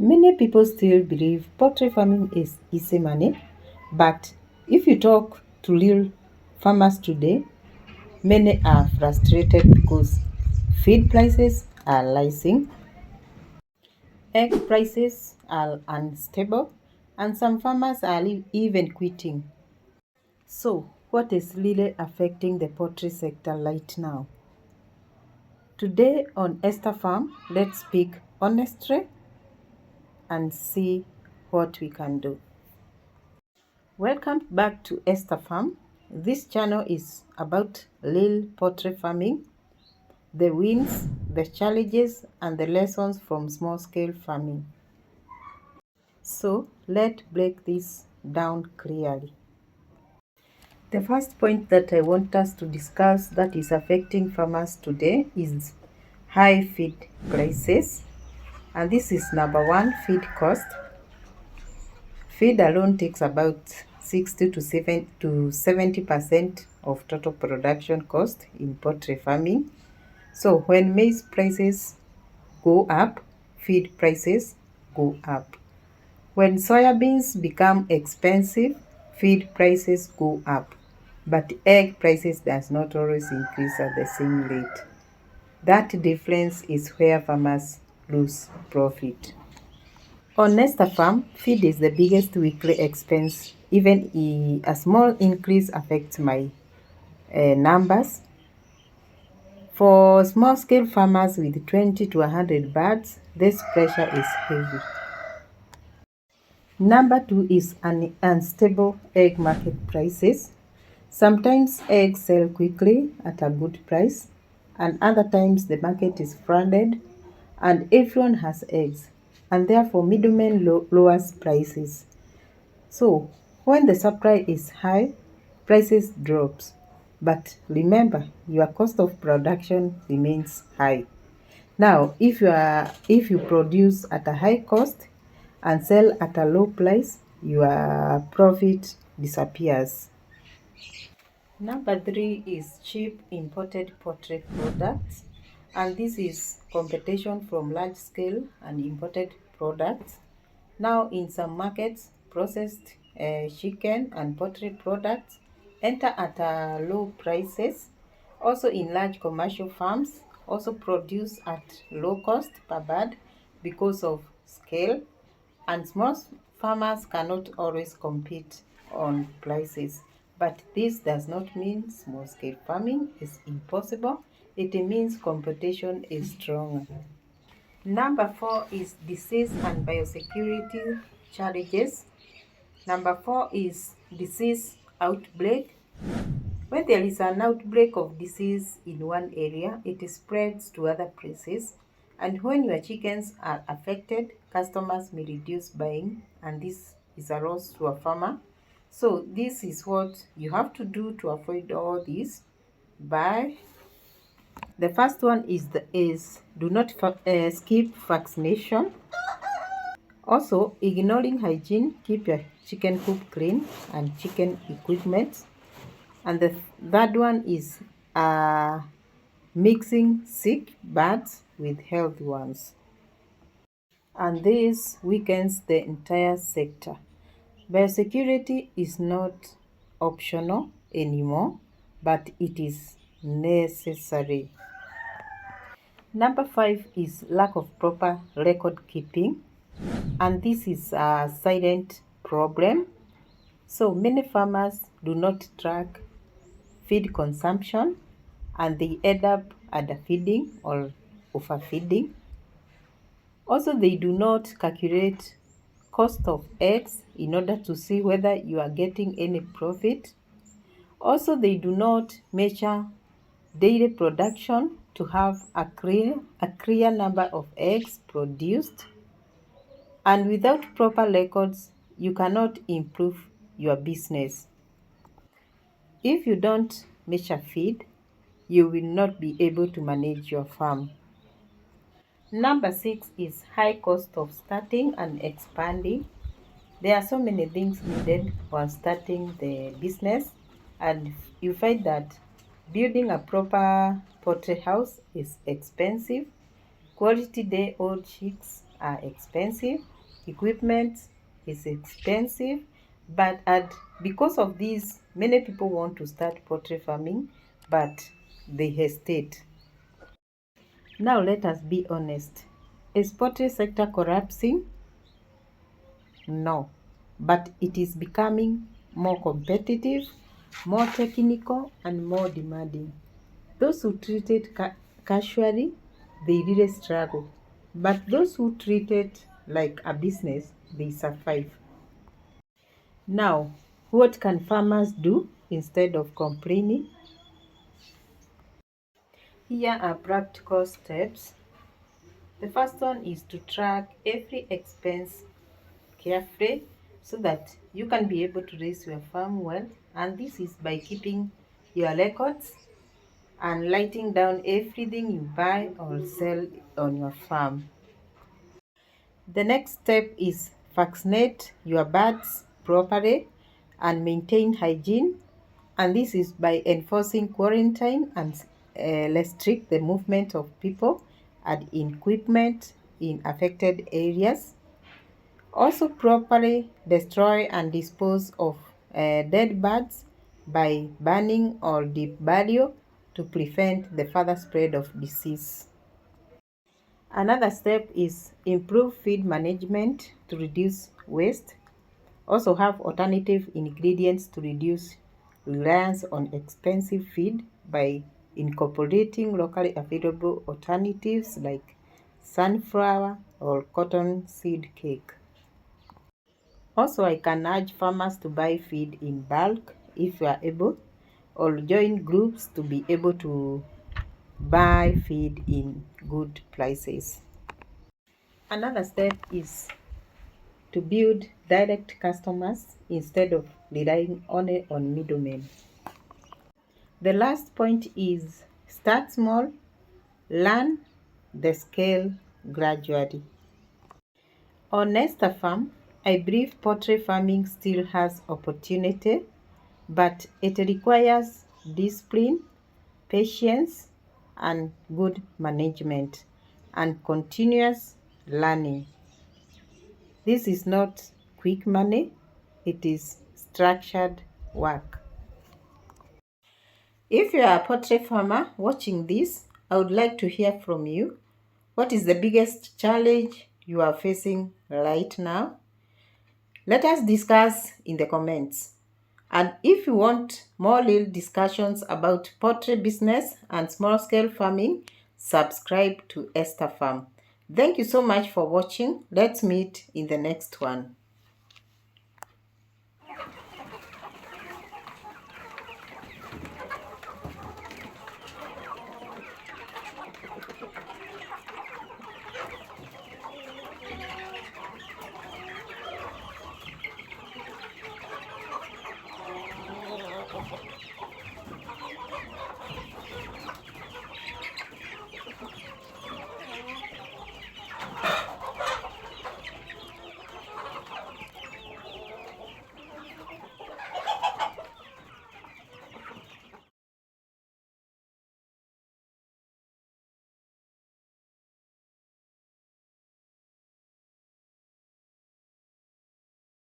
Many people still believe poultry farming is easy money, but if you talk to real farmers today, many are frustrated because feed prices are rising, egg prices are unstable, and some farmers are even quitting. So, what is really affecting the poultry sector right now? Today on Esther Farm, let's speak honestly and see what we can do. Welcome back to Esther Farm. This channel is about real poultry farming, the wins, the challenges, and the lessons from small scale farming. So let's break this down clearly. The first point that I want us to discuss that is affecting farmers today is high feed prices. And this is number one, feed cost. Feed alone takes about 60 to 70% of total production cost in poultry farming. So when maize prices go up, feed prices go up. When soybeans become expensive, feed prices go up. But egg prices does not always increase at the same rate. That difference is where farmers lose profit. On Nesta Farm, feed is the biggest weekly expense. Even a small increase affects my numbers. For small-scale farmers with 20 to 100 birds, this pressure is heavy. Number two is unstable egg market prices. Sometimes eggs sell quickly at a good price, and other times the market is flooded and everyone has eggs, and therefore middlemen lowers prices. So when the supply is high, prices drops. But remember, your cost of production remains high. Now, if you produce at a high cost and sell at a low price, your profit disappears. Number three is cheap imported poultry products, and this is competition from large scale and imported products. Now, in some markets, processed chicken and poultry products enter at low prices. Also, in large commercial farms, also produce at low cost per bird because of scale, and small farmers cannot always compete on prices. But this does not mean small scale farming is impossible. It means competition is stronger. Number four is disease and biosecurity challenges. Number four is disease outbreak. When there is an outbreak of disease in one area, it spreads to other places. And when your chickens are affected, customers may reduce buying, and this is a loss to a farmer. So this is what you have to do to avoid all this. By the first one is do not skip vaccination. Also, ignoring hygiene, keep your chicken coop clean and chicken equipment. And the third one is mixing sick birds with healthy ones. And this weakens the entire sector. Biosecurity is not optional anymore, but it is necessary. Number five is lack of proper record keeping, and this is a silent problem. So many farmers do not track feed consumption and they end up underfeeding or overfeeding. Also, they do not calculate cost of eggs in order to see whether you are getting any profit. Also, they do not measure daily production to have a clear number of eggs produced. And without proper records, you cannot improve your business. If you don't measure feed, you will not be able to manage your farm. Number six is high cost of starting and expanding. There are so many things needed for starting the business, and you find that building a proper poultry house is expensive. Quality day-old chicks are expensive, equipment is expensive, because of this, many people want to start poultry farming, but they hesitate. Now let us be honest. Is poultry sector collapsing? No, but it is becoming more competitive, more technical, and more demanding. Those who treat it casually, they really struggle. But those who treat it like a business, they survive. Now, what can farmers do instead of complaining? Here are practical steps. The first one is to track every expense carefully so that you can be able to raise your farm well. And this is by keeping your records and writing down everything you buy or sell on your farm. The next step is vaccinate your birds properly and maintain hygiene. And this is by enforcing quarantine and restrict the movement of people and equipment in affected areas. Also properly destroy and dispose of dead birds by burning or deep burial to prevent the further spread of disease. Another step is improve feed management to reduce waste. Also have alternative ingredients to reduce reliance on expensive feed by incorporating locally available alternatives like sunflower or cotton seed cake. Also, I can urge farmers to buy feed in bulk if you are able, or join groups to be able to buy feed in good prices. Another step is to build direct customers instead of relying only on middlemen. The last point is start small, learn the scale gradually. On Esther Farm, I believe poultry farming still has opportunity, but it requires discipline, patience, and good management and continuous learning. This is not quick money, it is structured work. If you are a poultry farmer watching this, I would like to hear from you. What is the biggest challenge you are facing right now? Let us discuss in the comments. And if you want more real discussions about poultry business and small-scale farming, subscribe to Esther Farm. Thank you so much for watching. Let's meet in the next one.